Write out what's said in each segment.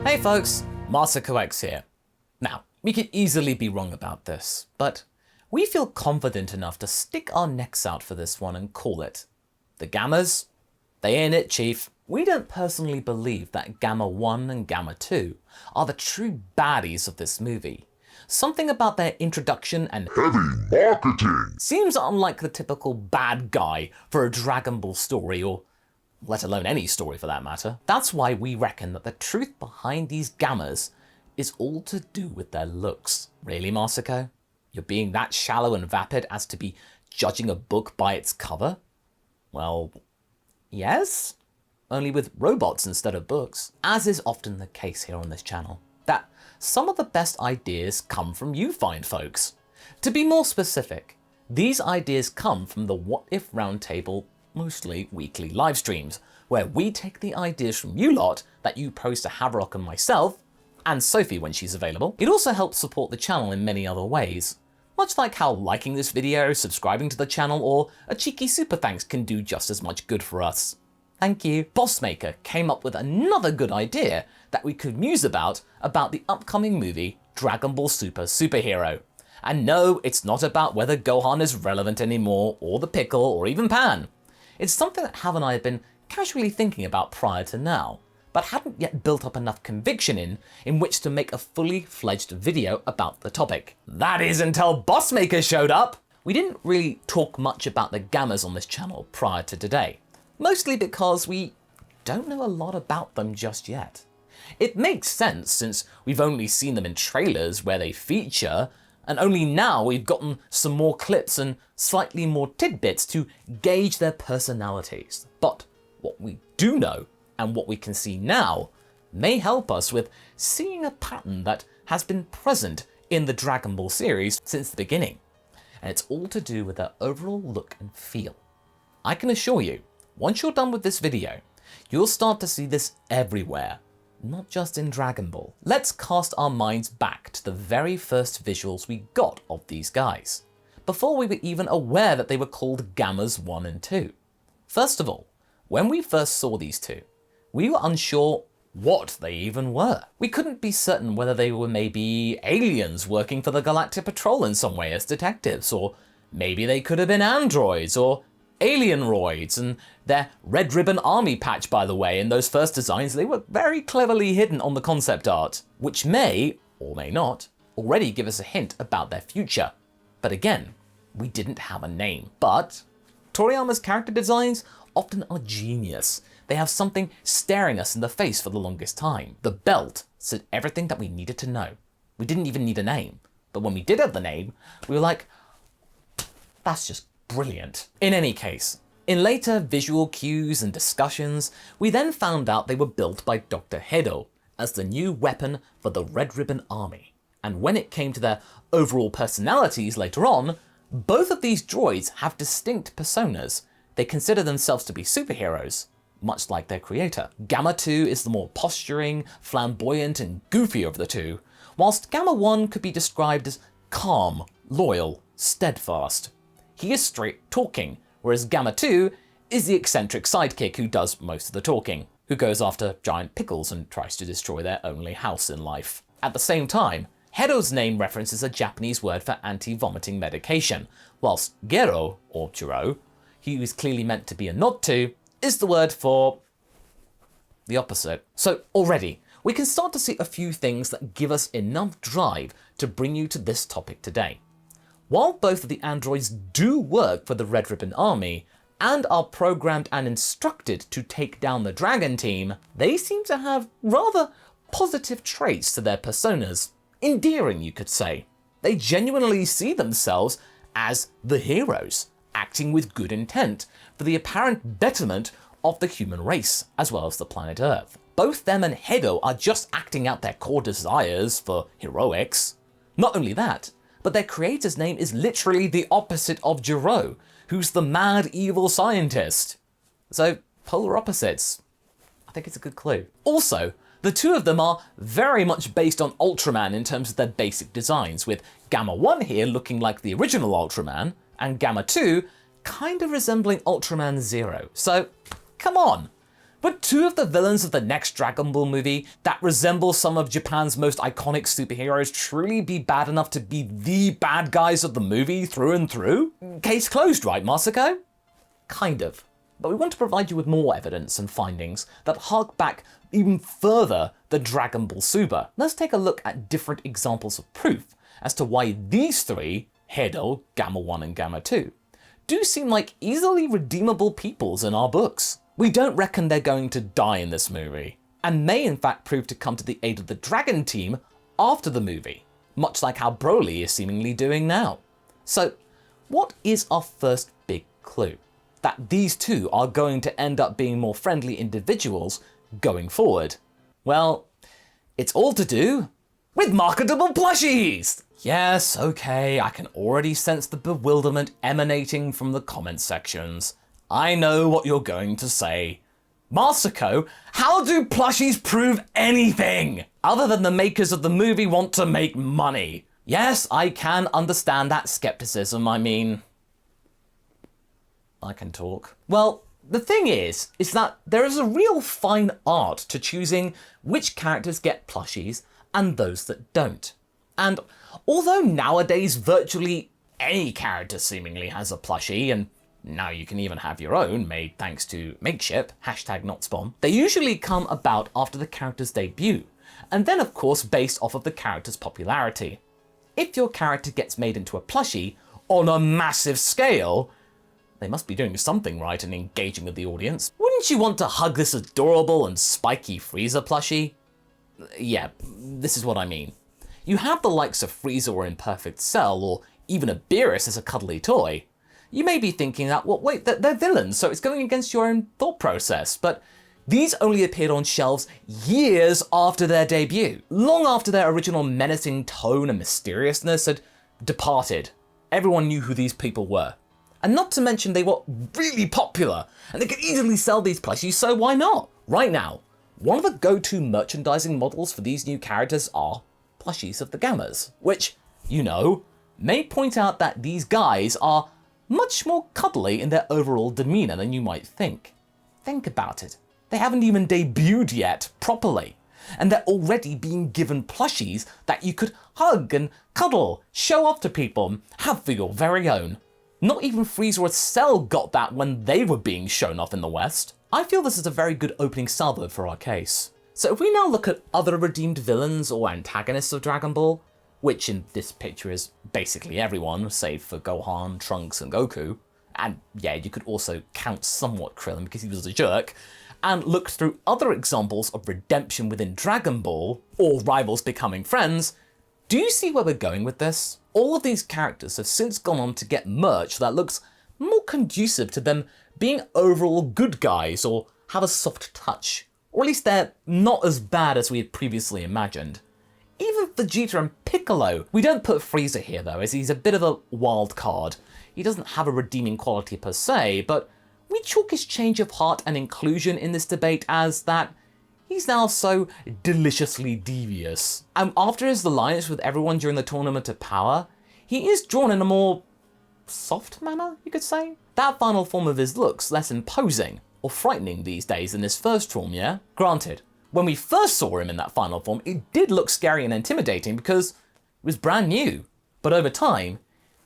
Hey folks, MasakoX here. Now, we could easily be wrong about this, but we feel confident enough to stick our necks out for this one and call it. The Gammas? They ain't it, Chief. We don't personally believe that Gamma 1 and Gamma 2 are the true baddies of this movie. Something about their introduction and heavy marketing seems unlike the typical bad guy for a Dragon Ball story, or let alone any story for that matter. That's why we reckon that the truth behind these Gammas is all to do with their looks. Really, Masako? You're being that shallow and vapid as to be judging a book by its cover? Well, yes? Only with robots instead of books. As is often the case here on this channel, that some of the best ideas come from you fine folks. To be more specific, these ideas come from the What If Roundtable, mostly weekly live streams, where we take the ideas from you lot that you pose to Haverock and myself, and Sophie when she's available. It also helps support the channel in many other ways, much like how liking this video, subscribing to the channel, or a cheeky super thanks can do just as much good for us. Thank you. Bossmaker came up with another good idea that we could muse about the upcoming movie Dragon Ball Super Superhero. And no, it's not about whether Gohan is relevant anymore, or the Pickle, or even Pan. It's something that Hav and I have been casually thinking about prior to now, but hadn't yet built up enough conviction in which to make a fully fledged video about the topic. That is until Bossmaker showed up! We didn't really talk much about the Gammas on this channel prior to today, mostly because we don't know a lot about them just yet. It makes sense since we've only seen them in trailers where they feature, and only now we've gotten some more clips and slightly more tidbits to gauge their personalities. But what we do know, and what we can see now, may help us with seeing a pattern that has been present in the Dragon Ball series since the beginning. And it's all to do with their overall look and feel. I can assure you, once you're done with this video, you'll start to see this everywhere, not just in Dragon Ball. Let's cast our minds back to the very first visuals we got of these guys, before we were even aware that they were called Gammas 1 and 2. First of all, when we first saw these two, we were unsure what they even were. We couldn't be certain whether they were maybe aliens working for the Galactic Patrol in some way as detectives, or maybe they could have been androids, or alienoids, and their Red Ribbon Army patch, by the way, in those first designs, they were very cleverly hidden on the concept art, which may, or may not, already give us a hint about their future. But again, we didn't have a name. But Toriyama's character designs often are genius. They have something staring us in the face for the longest time. The belt said everything that we needed to know. We didn't even need a name. But when we did have the name, we were like, that's just brilliant. In any case, in later visual cues and discussions, we then found out they were built by Dr. Hedo as the new weapon for the Red Ribbon Army. And when it came to their overall personalities later on, both of these droids have distinct personas. They consider themselves to be superheroes, much like their creator. Gamma 2 is the more posturing, flamboyant, and goofy of the two, whilst Gamma 1 could be described as calm, loyal, steadfast. He is straight talking, whereas Gamma 2 is the eccentric sidekick who does most of the talking, who goes after giant pickles and tries to destroy their only house in life. At the same time, Hedo's name references a Japanese word for anti-vomiting medication, whilst Gero, or Jiro, who is clearly meant to be a nod to, is the word for the opposite. So already, we can start to see a few things that give us enough drive to bring you to this topic today. While both of the androids do work for the Red Ribbon Army, and are programmed and instructed to take down the Dragon Team, they seem to have rather positive traits to their personas. Endearing, you could say. They genuinely see themselves as the heroes, acting with good intent for the apparent betterment of the human race, as well as the planet Earth. Both them and Hedo are just acting out their core desires for heroics. Not only that, but their creator's name is literally the opposite of Jiro, who's the mad evil scientist. So, polar opposites. I think it's a good clue. Also, the two of them are very much based on Ultraman in terms of their basic designs, with Gamma 1 here looking like the original Ultraman, and Gamma 2 kind of resembling Ultraman Zero. So, come on. Would two of the villains of the next Dragon Ball movie that resemble some of Japan's most iconic superheroes truly be bad enough to be the bad guys of the movie through and through? Case closed, right, Masako? Kind of. But we want to provide you with more evidence and findings that hark back even further than Dragon Ball Super. Let's take a look at different examples of proof as to why these three, Hedo, Gamma 1 and Gamma 2, do seem like easily redeemable peoples in our books. We don't reckon they're going to die in this movie, and may in fact prove to come to the aid of the Dragon team after the movie, much like how Broly is seemingly doing now. So, what is our first big clue? That these two are going to end up being more friendly individuals going forward? Well, it's all to do with marketable plushies! Yes, okay, I can already sense the bewilderment emanating from the comment sections. I know what you're going to say. Masako, how do plushies prove anything? Other than the makers of the movie want to make money. Yes, I can understand that skepticism, I mean... I can talk. Well, the thing is that there is a real fine art to choosing which characters get plushies and those that don't. And although nowadays virtually any character seemingly has a plushie, and now you can even have your own made thanks to Makeship, #NotSpawn, they usually come about after the character's debut, and then of course based off of the character's popularity. If your character gets made into a plushie on a massive scale, they must be doing something right and engaging with the audience. Wouldn't you want to hug this adorable and spiky Frieza plushie? Yeah, this is what I mean. You have the likes of Frieza or Imperfect Cell, or even a Beerus as a cuddly toy. You may be thinking that, well, wait, they're villains, so it's going against your own thought process, but these only appeared on shelves years after their debut, long after their original menacing tone and mysteriousness had departed. Everyone knew who these people were. And not to mention they were really popular, and they could easily sell these plushies, so why not? Right now, one of the go-to merchandising models for these new characters are plushies of the Gammas, which, you know, may point out that these guys are much more cuddly in their overall demeanor than you might think. Think about it. They haven't even debuted yet properly, and they're already being given plushies that you could hug and cuddle, show off to people, and have for your very own. Not even Frieza or Cell got that when they were being shown off in the West. I feel this is a very good opening salvo for our case. So if we now look at other redeemed villains or antagonists of Dragon Ball, which in this picture is basically everyone, save for Gohan, Trunks, and Goku, and yeah, you could also count somewhat Krillin because he was a jerk, and look through other examples of redemption within Dragon Ball, or rivals becoming friends, do you see where we're going with this? All of these characters have since gone on to get merch that looks more conducive to them being overall good guys or have a soft touch. Or at least they're not as bad as we had previously imagined. Even Vegeta and Piccolo. We don't put Frieza here though, as he's a bit of a wild card. He doesn't have a redeeming quality per se, but we chalk his change of heart and inclusion in this debate as that he's now so deliciously devious. And after his alliance with everyone during the Tournament of Power, he is drawn in a more soft manner, you could say. That final form of his looks less imposing or frightening these days than his first form, yeah? Granted, when we first saw him in that final form, it did look scary and intimidating because it was brand new. But over time,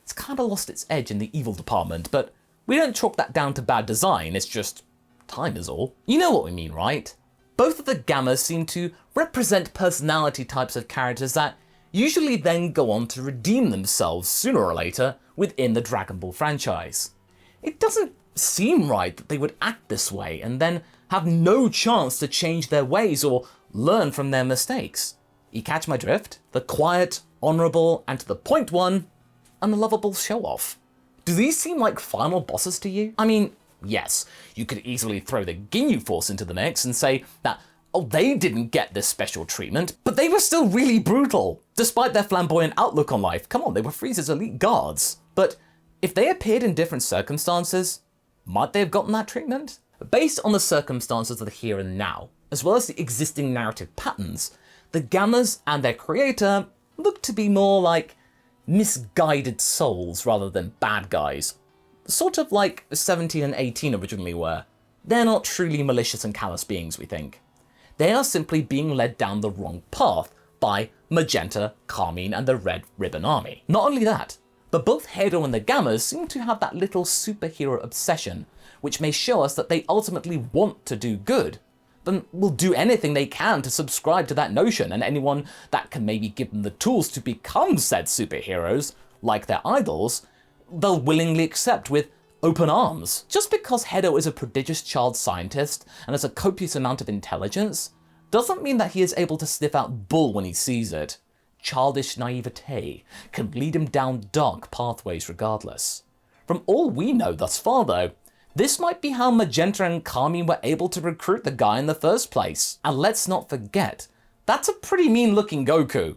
it's kind of lost its edge in the evil department, but we don't chalk that down to bad design, it's just time is all. You know what we mean, right? Both of the Gammas seem to represent personality types of characters that usually then go on to redeem themselves sooner or later within the Dragon Ball franchise. It doesn't seem right that they would act this way and then have no chance to change their ways or learn from their mistakes. You catch my drift? The quiet, honourable, and to the point one, and the lovable show-off. Do these seem like final bosses to you? I mean, yes, you could easily throw the Ginyu Force into the mix and say that, oh, they didn't get this special treatment, but they were still really brutal. Despite their flamboyant outlook on life, come on, they were Frieza's elite guards. But if they appeared in different circumstances, might they have gotten that treatment? Based on the circumstances of the here and now, as well as the existing narrative patterns, the Gammas and their creator look to be more like misguided souls rather than bad guys. Sort of like 17 and 18 originally were. they're not truly malicious and callous beings, we think. They are simply being led down the wrong path by Magenta, Carmine, and the Red Ribbon Army. Not only that, but both Hado and the Gammas seem to have that little superhero obsession, which may show us that they ultimately want to do good, but will do anything they can to subscribe to that notion, and anyone that can maybe give them the tools to become said superheroes, like their idols, they'll willingly accept with open arms. Just because Hado is a prodigious child scientist and has a copious amount of intelligence, doesn't mean that he is able to sniff out bull when he sees it. Childish naivete can lead him down dark pathways regardless. From all we know thus far though, this might be how Magenta and Carmine were able to recruit the guy in the first place. And let's not forget, that's a pretty mean looking Goku.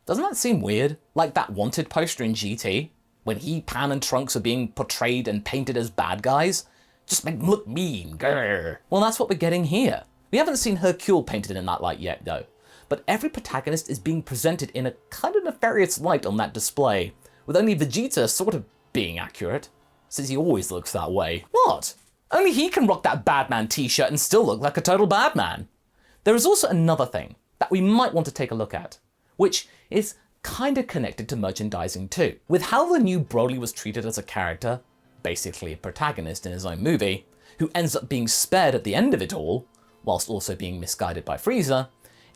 Doesn't that seem weird? Like that Wanted poster in GT? When he, Pan, and Trunks are being portrayed and painted as bad guys? Just make them look mean, grrr. Well, that's what we're getting here. We haven't seen Hercule painted in that light yet though, but every protagonist is being presented in a kind of nefarious light on that display, with only Vegeta sort of being accurate, since he always looks that way. What? Only he can rock that Badman t-shirt and still look like a total badman. There is also another thing that we might want to take a look at, which is kinda connected to merchandising too. With how the new Broly was treated as a character, basically a protagonist in his own movie, who ends up being spared at the end of it all, whilst also being misguided by Frieza,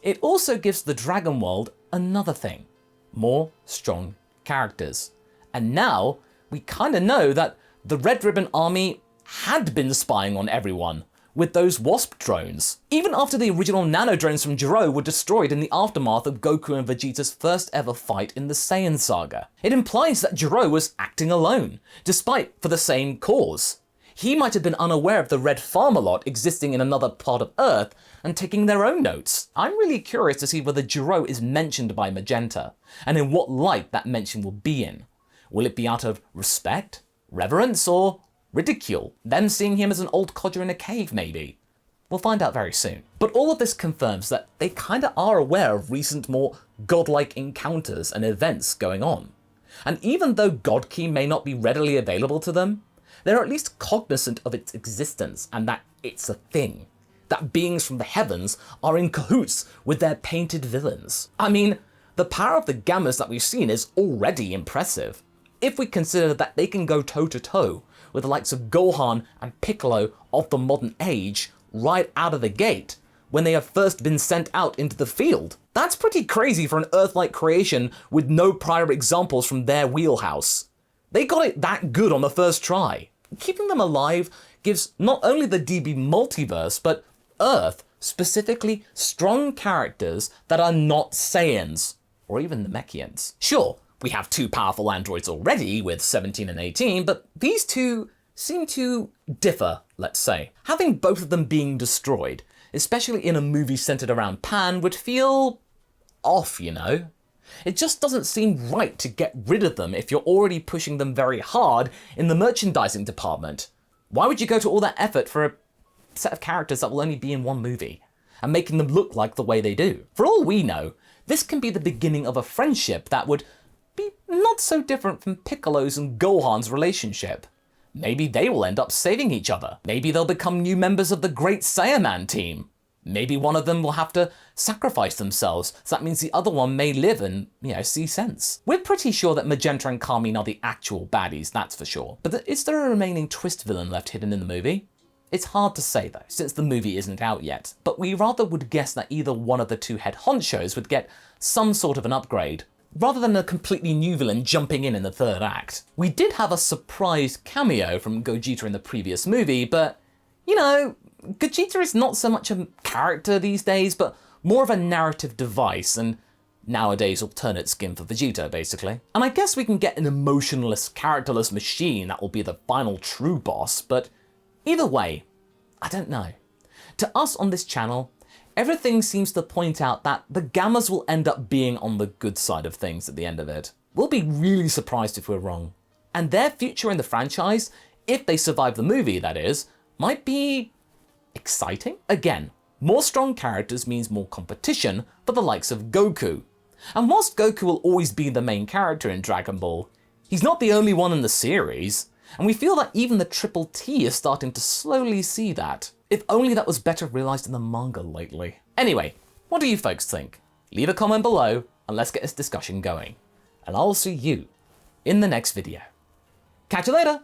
it also gives the Dragon World another thing. More strong characters. And now, we kinda know that the Red Ribbon Army had been spying on everyone with those Wasp drones, even after the original nano drones from Jiro were destroyed in the aftermath of Goku and Vegeta's first ever fight in the Saiyan saga. It implies that Jiro was acting alone, despite for the same cause. He might have been unaware of the Red Farmer lot existing in another part of Earth and taking their own notes. I'm really curious to see whether Jiro is mentioned by Magenta, and in what light that mention will be in. Will it be out of respect, reverence, or ridicule? Them seeing him as an old codger in a cave, maybe? We'll find out very soon. But all of this confirms that they kinda are aware of recent more godlike encounters and events going on. And even though God Key may not be readily available to them, they're at least cognizant of its existence and that it's a thing. That beings from the heavens are in cahoots with their painted villains. I mean, the power of the Gammas that we've seen is already impressive, if we consider that they can go toe-to-toe with the likes of Gohan and Piccolo of the modern age right out of the gate when they have first been sent out into the field. That's pretty crazy for an Earth-like creation with no prior examples from their wheelhouse. They got it that good on the first try. Keeping them alive gives not only the DB multiverse, but Earth, specifically, strong characters that are not Saiyans, or even Namekians. Sure, we have two powerful androids already with 17 and 18, but these two seem to differ, let's say. Having both of them being destroyed, especially in a movie centered around Pan, would feel off, you know? It just doesn't seem right to get rid of them if you're already pushing them very hard in the merchandising department. Why would you go to all that effort for a set of characters that will only be in one movie, and making them look like the way they do? For all we know, this can be the beginning of a friendship that would be not so different from Piccolo's and Gohan's relationship. Maybe they will end up saving each other. Maybe they'll become new members of the Great Saiyaman team. Maybe one of them will have to sacrifice themselves, so that means the other one may live and, see sense. We're pretty sure that Magenta and Carmine are the actual baddies, that's for sure. But is there a remaining twist villain left hidden in the movie? It's hard to say though, since the movie isn't out yet, but we rather would guess that either one of the two head honchos would get some sort of an upgrade, rather than a completely new villain jumping in the third act. We did have a surprise cameo from Gogeta in the previous movie, but, Gogeta is not so much a character these days, but more of a narrative device, and nowadays alternate skin for Vegeta, basically. And I guess we can get an emotionless, characterless machine that will be the final true boss, but either way, I don't know. To us on this channel, everything seems to point out that the Gammas will end up being on the good side of things at the end of it. We'll be really surprised if we're wrong. And their future in the franchise, if they survive the movie that is, might be exciting? Again, more strong characters means more competition for the likes of Goku. And whilst Goku will always be the main character in Dragon Ball, he's not the only one in the series. And we feel that even the Triple T is starting to slowly see that. If only that was better realized in the manga lately. Anyway, what do you folks think? Leave a comment below and let's get this discussion going. And I'll see you in the next video. Catch you later!